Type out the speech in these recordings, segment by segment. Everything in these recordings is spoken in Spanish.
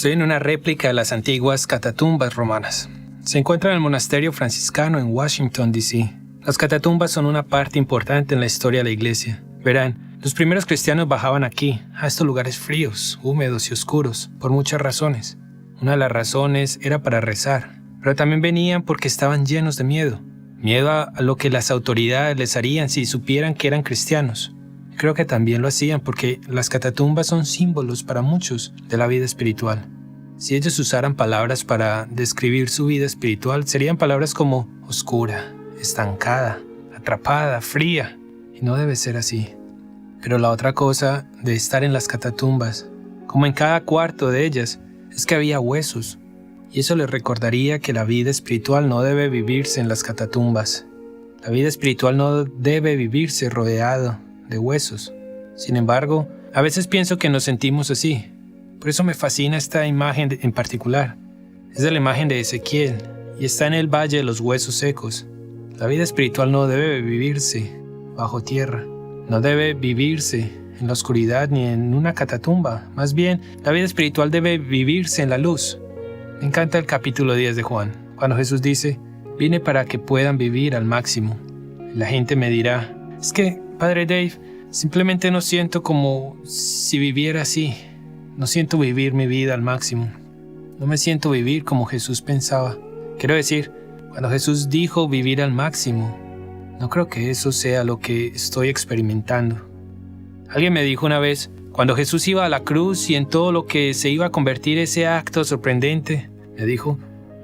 Estoy en una réplica de las antiguas catatumbas romanas. Se encuentra en el monasterio franciscano en Washington, D.C. Las catatumbas son una parte importante en la historia de la iglesia. Verán, los primeros cristianos bajaban aquí, a estos lugares fríos, húmedos y oscuros, por muchas razones. Una de las razones era para rezar, pero también venían porque estaban llenos de miedo. Miedo a lo que las autoridades les harían si supieran que eran cristianos. Creo que también lo hacían porque las catatumbas son símbolos para muchos de la vida espiritual. Si ellos usaran palabras para describir su vida espiritual, serían palabras como oscura, estancada, atrapada, fría. Y no debe ser así. Pero la otra cosa de estar en las catatumbas, como en cada cuarto de ellas, es que había huesos. Y eso les recordaría que la vida espiritual no debe vivirse en las catatumbas. La vida espiritual no debe vivirse rodeado de huesos. Sin embargo, a veces pienso que nos sentimos así. Por eso me fascina esta imagen en particular. Es de la imagen de Ezequiel y está en el Valle de los Huesos Secos. La vida espiritual no debe vivirse bajo tierra. No debe vivirse en la oscuridad ni en una catatumba. Más bien, la vida espiritual debe vivirse en la luz. Me encanta el capítulo 10 de Juan, cuando Jesús dice: vine para que puedan vivir al máximo. La gente me dirá: es que, Padre Dave, simplemente no siento como si viviera así. No siento vivir mi vida al máximo. No me siento vivir como Jesús pensaba. Quiero decir, cuando Jesús dijo vivir al máximo, no creo que eso sea lo que estoy experimentando. Alguien me dijo una vez, cuando Jesús iba a la cruz y en todo lo que se iba a convertir ese acto sorprendente, me dijo: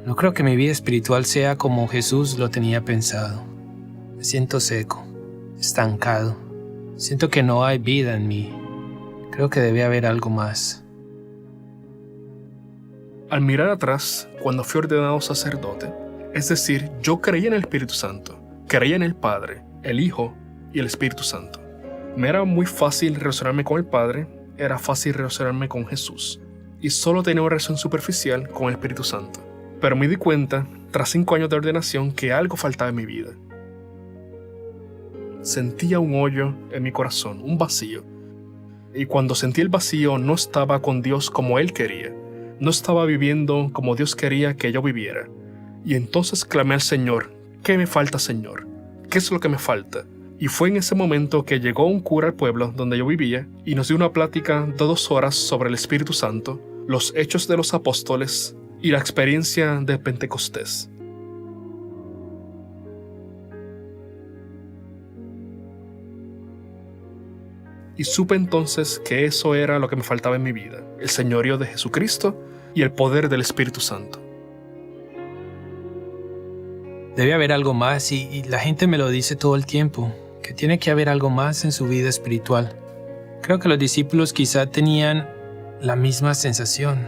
no creo que mi vida espiritual sea como Jesús lo tenía pensado. Me siento seco, estancado. Siento que no hay vida en mí. Creo que debe haber algo más. Al mirar atrás, cuando fui ordenado sacerdote, es decir, yo creía en el Espíritu Santo, creía en el Padre, el Hijo y el Espíritu Santo. Me era muy fácil relacionarme con el Padre, era fácil relacionarme con Jesús, y solo tenía una relación superficial con el Espíritu Santo. Pero me di cuenta, tras 5 años de ordenación, que algo faltaba en mi vida. Sentía un hoyo en mi corazón, un vacío. Y cuando sentí el vacío, no estaba con Dios como Él quería. No estaba viviendo como Dios quería que yo viviera. Y entonces clamé al Señor: ¿qué me falta, Señor? ¿Qué es lo que me falta? Y fue en ese momento que llegó un cura al pueblo donde yo vivía y nos dio una plática de 2 horas sobre el Espíritu Santo, los hechos de los apóstoles y la experiencia de Pentecostés. Y supe entonces que eso era lo que me faltaba en mi vida: el señorío de Jesucristo y el poder del Espíritu Santo. Debe haber algo más y la gente me lo dice todo el tiempo, que tiene que haber algo más en su vida espiritual. Creo que los discípulos quizá tenían la misma sensación.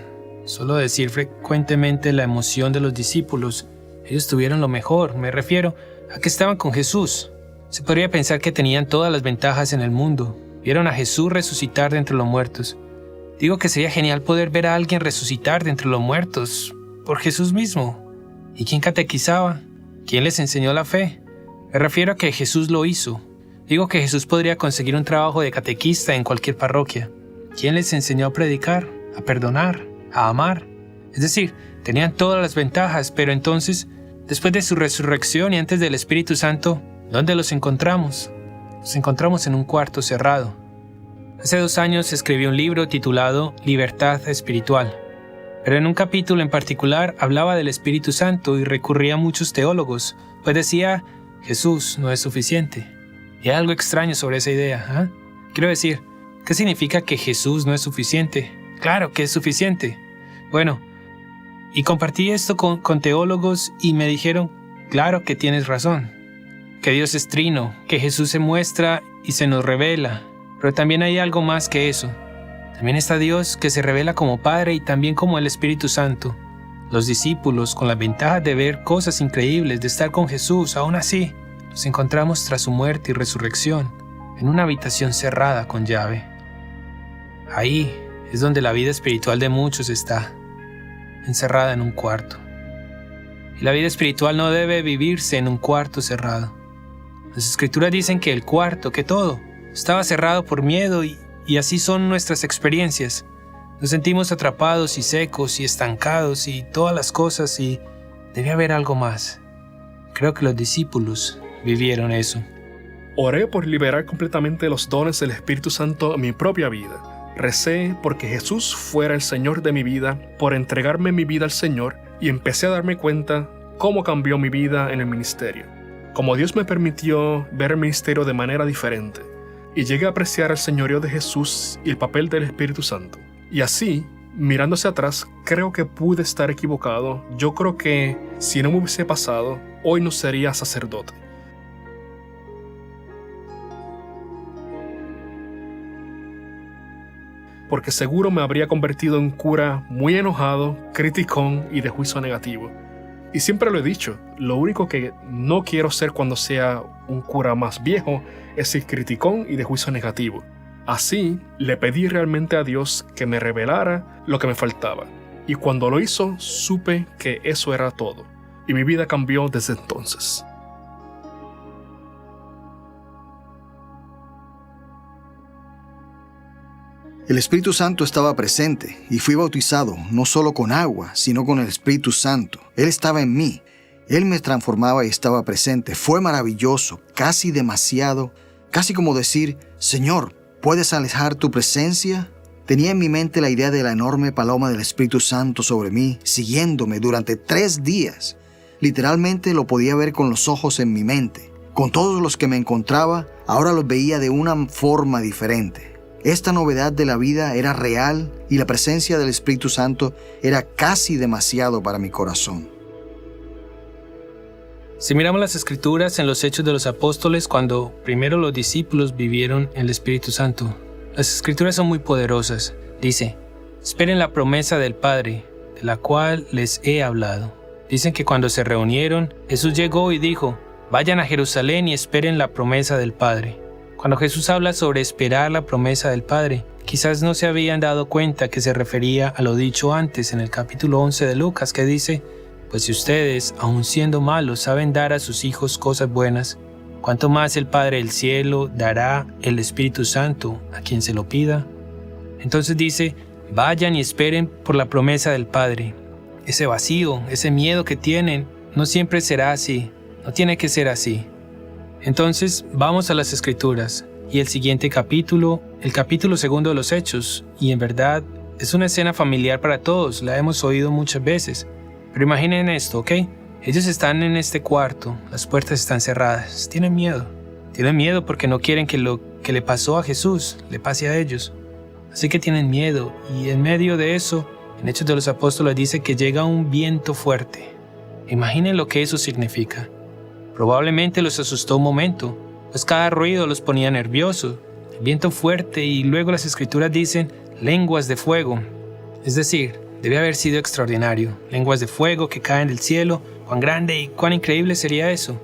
Solo decir frecuentemente la emoción de los discípulos. Ellos tuvieron lo mejor, me refiero a que estaban con Jesús. Se podría pensar que tenían todas las ventajas en el mundo. Vieron a Jesús resucitar de entre los muertos. Digo que sería genial poder ver a alguien resucitar de entre los muertos, por Jesús mismo. ¿Y quién catequizaba? ¿Quién les enseñó la fe? Me refiero a que Jesús lo hizo. Digo que Jesús podría conseguir un trabajo de catequista en cualquier parroquia. ¿Quién les enseñó a predicar, a perdonar, a amar? Es decir, tenían todas las ventajas, pero entonces, después de su resurrección y antes del Espíritu Santo, ¿dónde los encontramos? Los encontramos en un cuarto cerrado. Hace 2 años escribí un libro titulado Libertad Espiritual, pero en un capítulo en particular hablaba del Espíritu Santo y recurría a muchos teólogos, pues decía: Jesús no es suficiente. Y hay algo extraño sobre esa idea, ¿eh? Quiero decir, ¿qué significa que Jesús no es suficiente? Claro que es suficiente. Bueno, y compartí esto con teólogos y me dijeron: claro que tienes razón, que Dios es trino, que Jesús se muestra y se nos revela, pero también hay algo más que eso. También está Dios, que se revela como Padre y también como el Espíritu Santo. Los discípulos, con la ventaja de ver cosas increíbles, de estar con Jesús, aún así, los encontramos tras su muerte y resurrección, en una habitación cerrada con llave. Ahí es donde la vida espiritual de muchos está, encerrada en un cuarto. Y la vida espiritual no debe vivirse en un cuarto cerrado. Las Escrituras dicen que el cuarto, que todo, estaba cerrado por miedo y así son nuestras experiencias. Nos sentimos atrapados y secos y estancados y todas las cosas, y debe haber algo más. Creo que los discípulos vivieron eso. Oré por liberar completamente los dones del Espíritu Santo en mi propia vida. Recé porque Jesús fuera el Señor de mi vida, por entregarme mi vida al Señor, y empecé a darme cuenta cómo cambió mi vida en el ministerio. Cómo Dios me permitió ver el ministerio de manera diferente. Y llegué a apreciar el señorío de Jesús y el papel del Espíritu Santo. Y así, mirando hacia atrás, creo que pude estar equivocado. Yo creo que si no me hubiese pasado, hoy no sería sacerdote. Porque seguro me habría convertido en un cura muy enojado, criticón y de juicio negativo. Y siempre lo he dicho, lo único que no quiero ser cuando sea un cura más viejo es el criticón y de juicio negativo. Así, le pedí realmente a Dios que me revelara lo que me faltaba. Y cuando lo hizo, supe que eso era todo. Y mi vida cambió desde entonces. El Espíritu Santo estaba presente y fui bautizado no solo con agua, sino con el Espíritu Santo. Él estaba en mí. Él me transformaba y estaba presente. Fue maravilloso, casi demasiado, casi como decir, Señor, ¿puedes alejar tu presencia? Tenía en mi mente la idea de la enorme paloma del Espíritu Santo sobre mí, siguiéndome durante 3 días. Literalmente lo podía ver con los ojos en mi mente. Con todos los que me encontraba, ahora los veía de una forma diferente. Esta novedad de la vida era real y la presencia del Espíritu Santo era casi demasiado para mi corazón. Si miramos las Escrituras en los Hechos de los Apóstoles, cuando primero los discípulos vivieron el Espíritu Santo, las Escrituras son muy poderosas. Dice, esperen la promesa del Padre, de la cual les he hablado. Dicen que cuando se reunieron, Jesús llegó y dijo, vayan a Jerusalén y esperen la promesa del Padre. Cuando Jesús habla sobre esperar la promesa del Padre, quizás no se habían dado cuenta que se refería a lo dicho antes en el capítulo 11 de Lucas, que dice, pues si ustedes, aun siendo malos, saben dar a sus hijos cosas buenas, ¿cuánto más el Padre del cielo dará el Espíritu Santo a quien se lo pida? Entonces dice, vayan y esperen por la promesa del Padre. Ese vacío, ese miedo que tienen, no siempre será así, no tiene que ser así. Entonces, vamos a las Escrituras y el siguiente capítulo, el capítulo 2 de los Hechos, y en verdad es una escena familiar para todos, la hemos oído muchas veces. Pero imaginen esto, ¿ok? Ellos están en este cuarto, las puertas están cerradas, tienen miedo porque no quieren que lo que le pasó a Jesús le pase a ellos. Así que tienen miedo, y en medio de eso, en Hechos de los Apóstoles dice que llega un viento fuerte. Imaginen lo que eso significa. Probablemente los asustó un momento, pues cada ruido los ponía nerviosos. El viento fuerte, y luego las Escrituras dicen lenguas de fuego. Es decir, debe haber sido extraordinario. Lenguas de fuego que caen del cielo. Cuán grande y cuán increíble sería eso.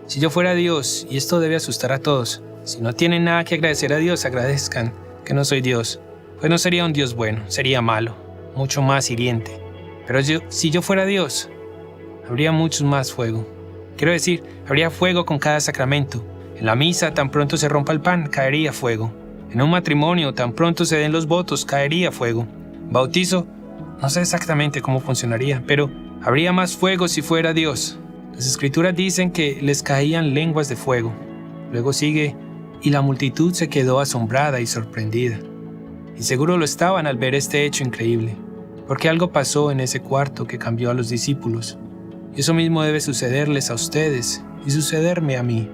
Si yo fuera Dios, y esto debe asustar a todos, si no tienen nada que agradecer a Dios, agradezcan que no soy Dios. Pues no sería un Dios bueno, sería malo, mucho más hiriente. Pero si yo fuera Dios, habría mucho más fuego. Quiero decir, habría fuego con cada sacramento. En la misa, tan pronto se rompa el pan, caería fuego. En un matrimonio, tan pronto se den los votos, caería fuego. Bautizo, no sé exactamente cómo funcionaría, pero habría más fuego si fuera Dios. Las Escrituras dicen que les caían lenguas de fuego. Luego sigue, y la multitud se quedó asombrada y sorprendida. Y seguro lo estaban al ver este hecho increíble, porque algo pasó en ese cuarto que cambió a los discípulos. Y eso mismo debe sucederles a ustedes y sucederme a mí.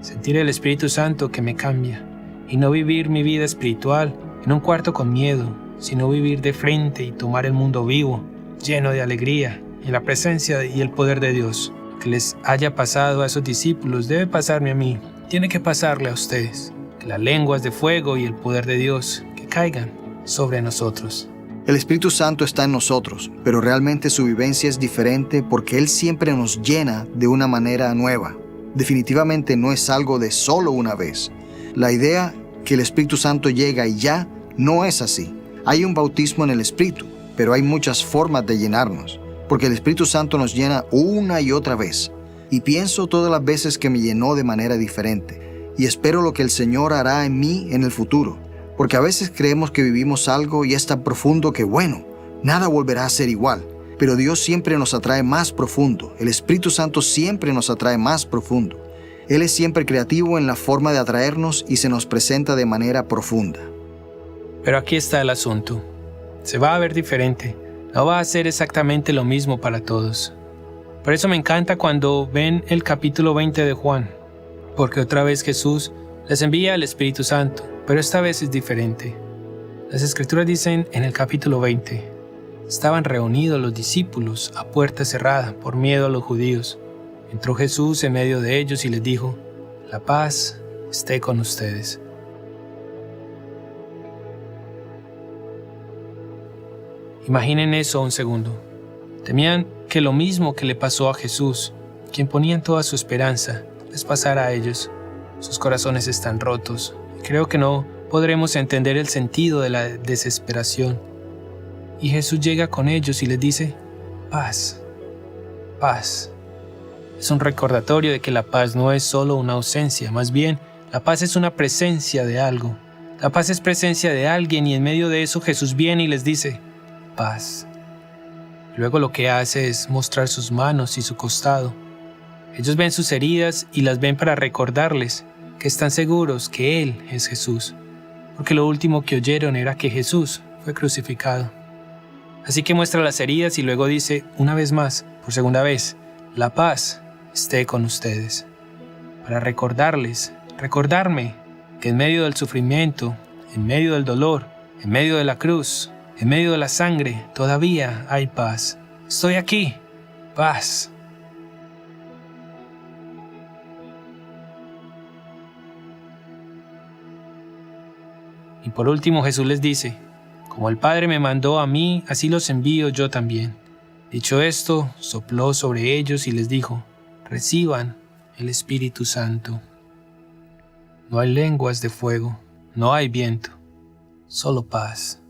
Sentir el Espíritu Santo que me cambia y no vivir mi vida espiritual en un cuarto con miedo, sino vivir de frente y tomar el mundo vivo, lleno de alegría y la presencia y el poder de Dios. Lo que les haya pasado a esos discípulos debe pasarme a mí, tiene que pasarle a ustedes. Que las lenguas de fuego y el poder de Dios que caigan sobre nosotros. El Espíritu Santo está en nosotros, pero realmente su vivencia es diferente porque Él siempre nos llena de una manera nueva. Definitivamente no es algo de solo una vez. La idea que el Espíritu Santo llega y ya no es así. Hay un bautismo en el Espíritu, pero hay muchas formas de llenarnos, porque el Espíritu Santo nos llena una y otra vez. Y pienso todas las veces que me llenó de manera diferente, y espero lo que el Señor hará en mí en el futuro. porque a veces creemos que vivimos algo y es tan profundo que, bueno, nada volverá a ser igual. Pero Dios siempre nos atrae más profundo. El Espíritu Santo siempre nos atrae más profundo. Él es siempre creativo en la forma de atraernos y se nos presenta de manera profunda. Pero aquí está el asunto. Se va a ver diferente. No va a ser exactamente lo mismo para todos. Por eso me encanta cuando ven el capítulo 20 de Juan, porque otra vez Jesús les envía al Espíritu Santo, pero esta vez es diferente. Las Escrituras dicen en el capítulo 20, estaban reunidos los discípulos a puerta cerrada por miedo a los judíos. Entró Jesús en medio de ellos y les dijo, la paz esté con ustedes. Imaginen eso un segundo. Temían que lo mismo que le pasó a Jesús, quien ponían toda su esperanza, les pasara a ellos. Sus corazones están rotos. Creo que no podremos entender el sentido de la desesperación. Y Jesús llega con ellos y les dice, paz, paz. Es un recordatorio de que la paz no es solo una ausencia, más bien, la paz es una presencia de algo. La paz es presencia de alguien y en medio de eso Jesús viene y les dice, paz. Luego lo que hace es mostrar sus manos y su costado. Ellos ven sus heridas y las ven para recordarles que están seguros que Él es Jesús, porque lo último que oyeron era que Jesús fue crucificado. Así que muestra las heridas y luego dice, una vez más, por segunda vez, la paz esté con ustedes. Para recordarles, recordarme que en medio del sufrimiento, en medio del dolor, en medio de la cruz, en medio de la sangre, todavía hay paz. Estoy aquí, paz. Y por último Jesús les dice, como el Padre me mandó a mí, así los envío yo también. Dicho esto, sopló sobre ellos y les dijo, reciban el Espíritu Santo. No hay lenguas de fuego, no hay viento, solo paz.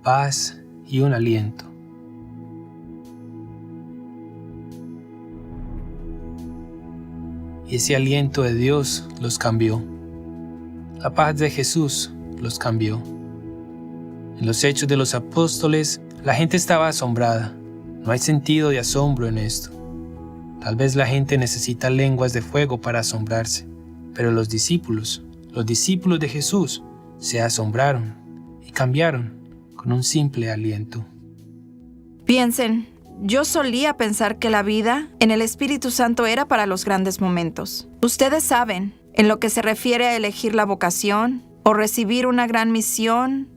Paz y un aliento. Y ese aliento de Dios los cambió. La paz de Jesús los cambió. En los Hechos de los Apóstoles, la gente estaba asombrada. No hay sentido de asombro en esto. Tal vez la gente necesita lenguas de fuego para asombrarse, pero los discípulos de Jesús, se asombraron y cambiaron con un simple aliento. Piensen, yo solía pensar que la vida en el Espíritu Santo era para los grandes momentos. Ustedes saben, en lo que se refiere a elegir la vocación o recibir una gran misión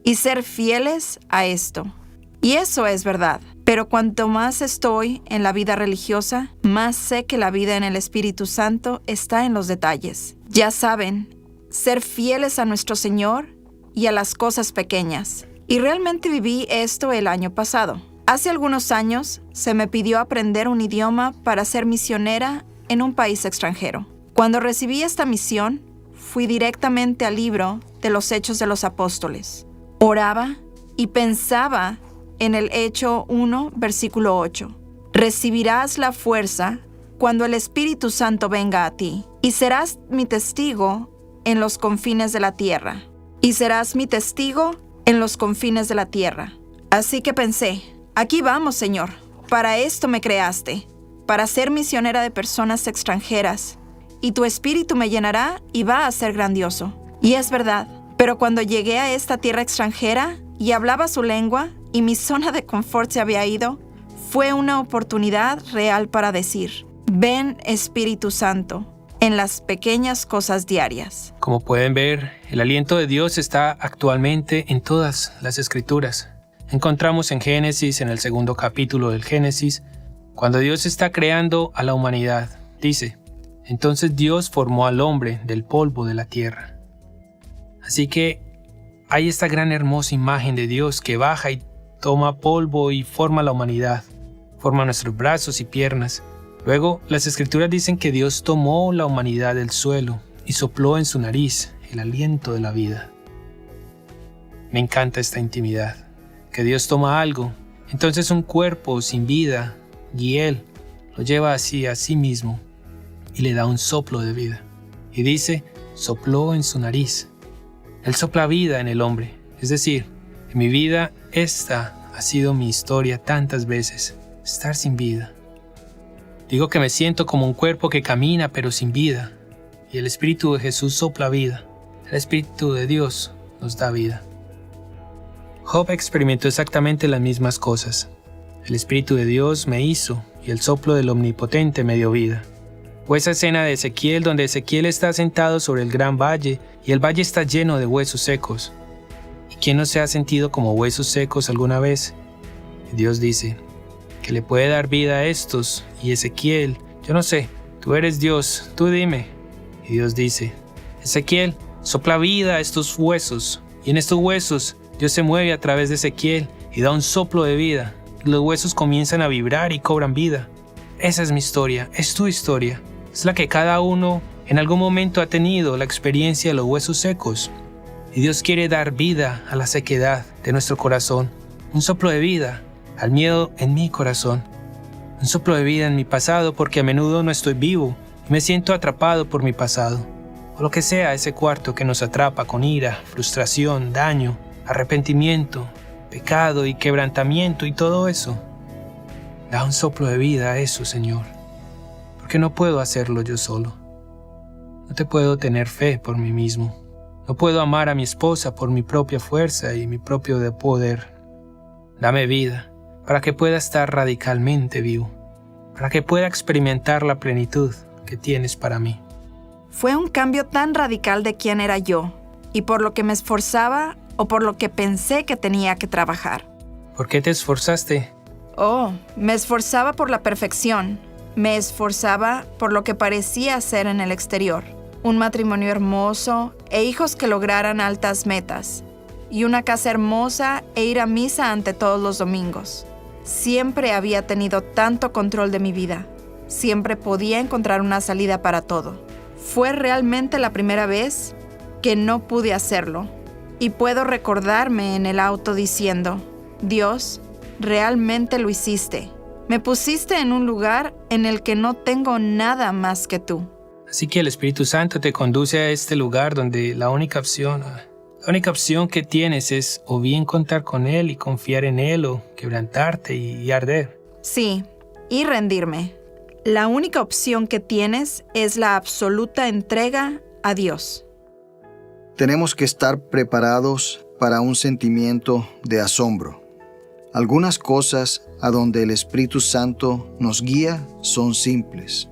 y ser fieles a esto. Y eso es verdad. Pero cuanto más estoy en la vida religiosa, más sé que la vida en el Espíritu Santo está en los detalles. Ya saben, ser fieles a nuestro Señor y a las cosas pequeñas. Y realmente viví esto el año pasado. Hace algunos años se me pidió aprender un idioma para ser misionera en un país extranjero. Cuando recibí esta misión, fui directamente al libro de los Hechos de los Apóstoles. Oraba y pensaba en el Hecho 1, versículo 8. Recibirás la fuerza cuando el Espíritu Santo venga a ti, y serás mi testigo en los confines de la tierra. Y serás mi testigo en los confines de la tierra. Así que pensé, aquí vamos, Señor. Para esto me creaste, para ser misionera de personas extranjeras. Y tu espíritu me llenará y va a ser grandioso. Y es verdad, pero cuando llegué a esta tierra extranjera y hablaba su lengua y mi zona de confort se había ido, fue una oportunidad real para decir, ven Espíritu Santo, en las pequeñas cosas diarias. Como pueden ver, el aliento de Dios está actualmente en todas las Escrituras. Encontramos en Génesis, en el segundo capítulo del Génesis, cuando Dios está creando a la humanidad, dice, entonces Dios formó al hombre del polvo de la tierra. Así que hay esta gran hermosa imagen de Dios que baja y toma polvo y forma la humanidad, forma nuestros brazos y piernas. Luego, las Escrituras dicen que Dios tomó la humanidad del suelo y sopló en su nariz el aliento de la vida. Me encanta esta intimidad, que Dios toma algo, entonces un cuerpo sin vida, y Él lo lleva así a sí mismo y le da un soplo de vida. Y dice, sopló en su nariz. Él sopla vida en el hombre. Es decir, en mi vida esta ha sido mi historia tantas veces, estar sin vida. Digo que me siento como un cuerpo que camina pero sin vida, y el Espíritu de Jesús sopla vida. El Espíritu de Dios nos da vida. Job experimentó exactamente las mismas cosas. El Espíritu de Dios me hizo y el soplo del Omnipotente me dio vida. O esa escena de Ezequiel donde Ezequiel está sentado sobre el gran valle y el valle está lleno de huesos secos. ¿Y quién no se ha sentido como huesos secos alguna vez? Y Dios dice que le puede dar vida a estos, y Ezequiel, yo no sé, tú eres Dios, tú dime. Y Dios dice, Ezequiel, sopla vida a estos huesos, y en estos huesos Dios se mueve a través de Ezequiel y da un soplo de vida. Los huesos comienzan a vibrar y cobran vida. Esa es mi historia, es tu historia. Es la que cada uno en algún momento ha tenido la experiencia de los huesos secos. Y Dios quiere dar vida a la sequedad de nuestro corazón. Un soplo de vida al miedo en mi corazón. Un soplo de vida en mi pasado porque a menudo no estoy vivo y me siento atrapado por mi pasado. O lo que sea ese cuarto que nos atrapa con ira, frustración, daño, arrepentimiento, pecado y quebrantamiento y todo eso. Da un soplo de vida a eso, Señor, porque no puedo hacerlo yo solo. No te puedo tener fe por mí mismo. No puedo amar a mi esposa por mi propia fuerza y mi propio poder. Dame vida para que pueda estar radicalmente vivo, para que pueda experimentar la plenitud que tienes para mí. Fue un cambio tan radical de quién era yo, y por lo que me esforzaba o por lo que pensé que tenía que trabajar. ¿Por qué te esforzaste? Oh, me esforzaba por la perfección. Me esforzaba por lo que parecía ser en el exterior. Un matrimonio hermoso e hijos que lograran altas metas. Y una casa hermosa e ir a misa ante todos los domingos. Siempre había tenido tanto control de mi vida. Siempre podía encontrar una salida para todo. Fue realmente la primera vez que no pude hacerlo. Y puedo recordarme en el auto diciendo, Dios, realmente lo hiciste. Me pusiste en un lugar en el que no tengo nada más que tú. Así que el Espíritu Santo te conduce a este lugar donde la única opción que tienes es o bien contar con Él y confiar en Él o quebrantarte y arder. Sí, y rendirme. La única opción que tienes es la absoluta entrega a Dios. Tenemos que estar preparados para un sentimiento de asombro. Algunas cosas a donde el Espíritu Santo nos guía son simples.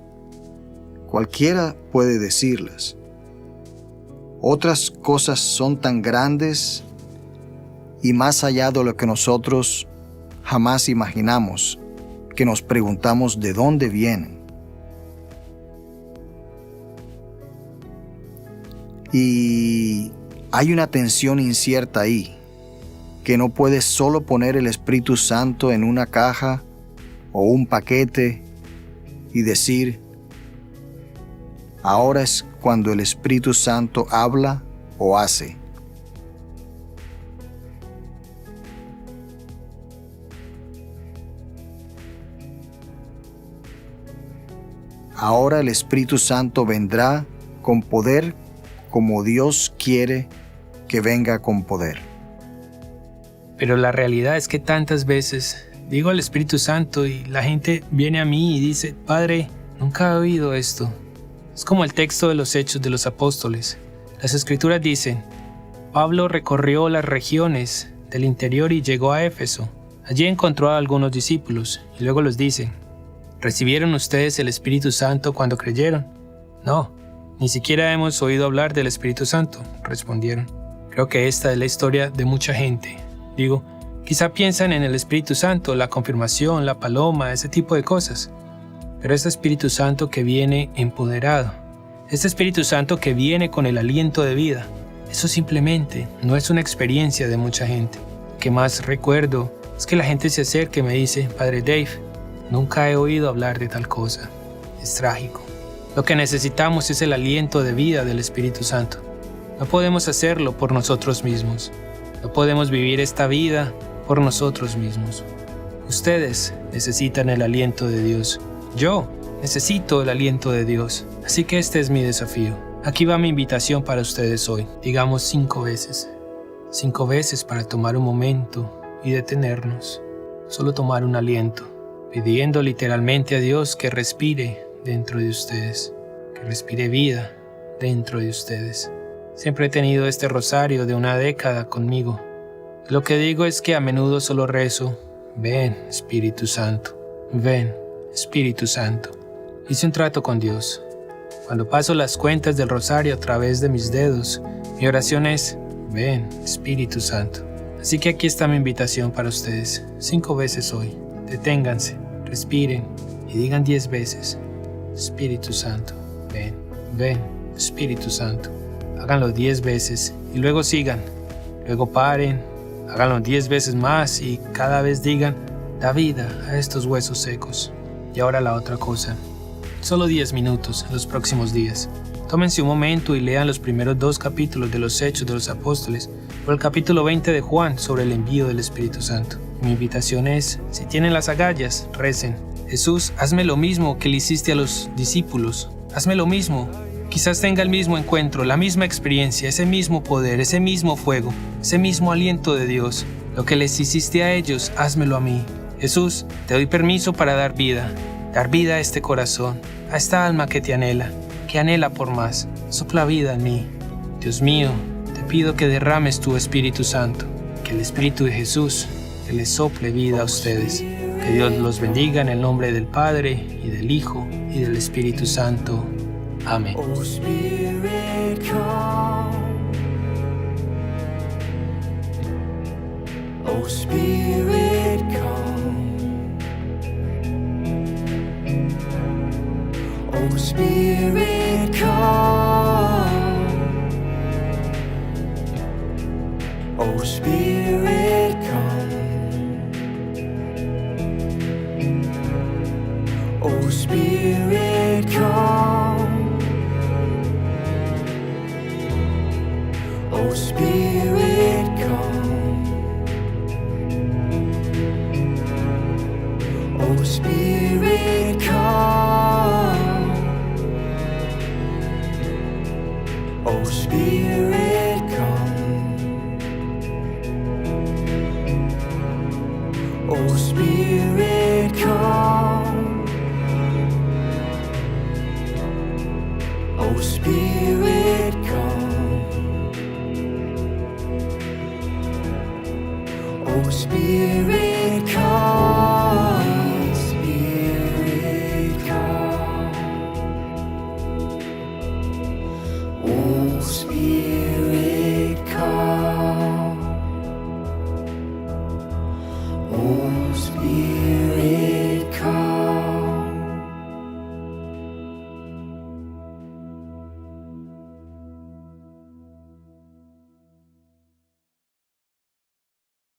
Cualquiera puede decirlas. Otras cosas son tan grandes y más allá de lo que nosotros jamás imaginamos, que nos preguntamos de dónde vienen. Y hay una tensión incierta ahí, que no puedes solo poner el Espíritu Santo en una caja o un paquete y decir, ahora es cuando el Espíritu Santo habla o hace. Ahora el Espíritu Santo vendrá con poder como Dios quiere que venga con poder. Pero la realidad es que tantas veces digo al Espíritu Santo y la gente viene a mí y dice, Padre, nunca he oído esto. Es como el texto de los Hechos de los Apóstoles. Las Escrituras dicen, Pablo recorrió las regiones del interior y llegó a Éfeso. Allí encontró a algunos discípulos y luego los dice, ¿recibieron ustedes el Espíritu Santo cuando creyeron? No, ni siquiera hemos oído hablar del Espíritu Santo, respondieron. Creo que esta es la historia de mucha gente. Digo, quizá piensan en el Espíritu Santo, la confirmación, la paloma, ese tipo de cosas. Pero este Espíritu Santo que viene empoderado, este Espíritu Santo que viene con el aliento de vida, eso simplemente no es una experiencia de mucha gente. Lo que más recuerdo es que la gente se acerca y me dice, Padre Dave, nunca he oído hablar de tal cosa. Es trágico. Lo que necesitamos es el aliento de vida del Espíritu Santo. No podemos hacerlo por nosotros mismos. No podemos vivir esta vida por nosotros mismos. Ustedes necesitan el aliento de Dios. Yo necesito el aliento de Dios. Así que este es mi desafío. Aquí va mi invitación para ustedes hoy. Digamos 5 veces. 5 veces para tomar un momento y detenernos. Solo tomar un aliento, pidiendo literalmente a Dios que respire dentro de ustedes, que respire vida dentro de ustedes. Siempre he tenido este rosario de una década conmigo. Lo que digo es que a menudo solo rezo, ven Espíritu Santo, ven Espíritu Santo. Hice un trato con Dios. Cuando paso las cuentas del rosario a través de mis dedos, mi oración es, ven Espíritu Santo. Así que aquí está mi invitación para ustedes, 5 veces hoy. Deténganse, respiren y digan 10 veces, Espíritu Santo, ven, ven, Espíritu Santo. Háganlo 10 veces y luego sigan. Luego paren, háganlo 10 veces más y cada vez digan, da vida a estos huesos secos. Y ahora la otra cosa. Solo 10 minutos en los próximos días. Tómense un momento y lean los primeros 2 capítulos de los Hechos de los Apóstoles o el capítulo 20 de Juan sobre el envío del Espíritu Santo. Mi invitación es, si tienen las agallas, recen. Jesús, hazme lo mismo que le hiciste a los discípulos. Hazme lo mismo. Quizás tenga el mismo encuentro, la misma experiencia, ese mismo poder, ese mismo fuego, ese mismo aliento de Dios. Lo que les hiciste a ellos, házmelo a mí. Jesús, te doy permiso para dar vida a este corazón, a esta alma que te anhela, que anhela por más. Sopla vida en mí. Dios mío, te pido que derrames tu Espíritu Santo, que el Espíritu de Jesús que les sople vida a ustedes. Que Dios los bendiga en el nombre del Padre, y del Hijo, y del Espíritu Santo. Amén. Oh Spirit, come. Oh Spirit, come. Oh Spirit, come. Oh Spirit, come. Oh Spirit, come. Oh Spirit, come. Oh Spirit, come. Oh Spirit, come. Oh Spirit, come. Oh Spirit, come. Oh Spirit, come. Spirit, come. Oh Spirit, come. Oh Spirit.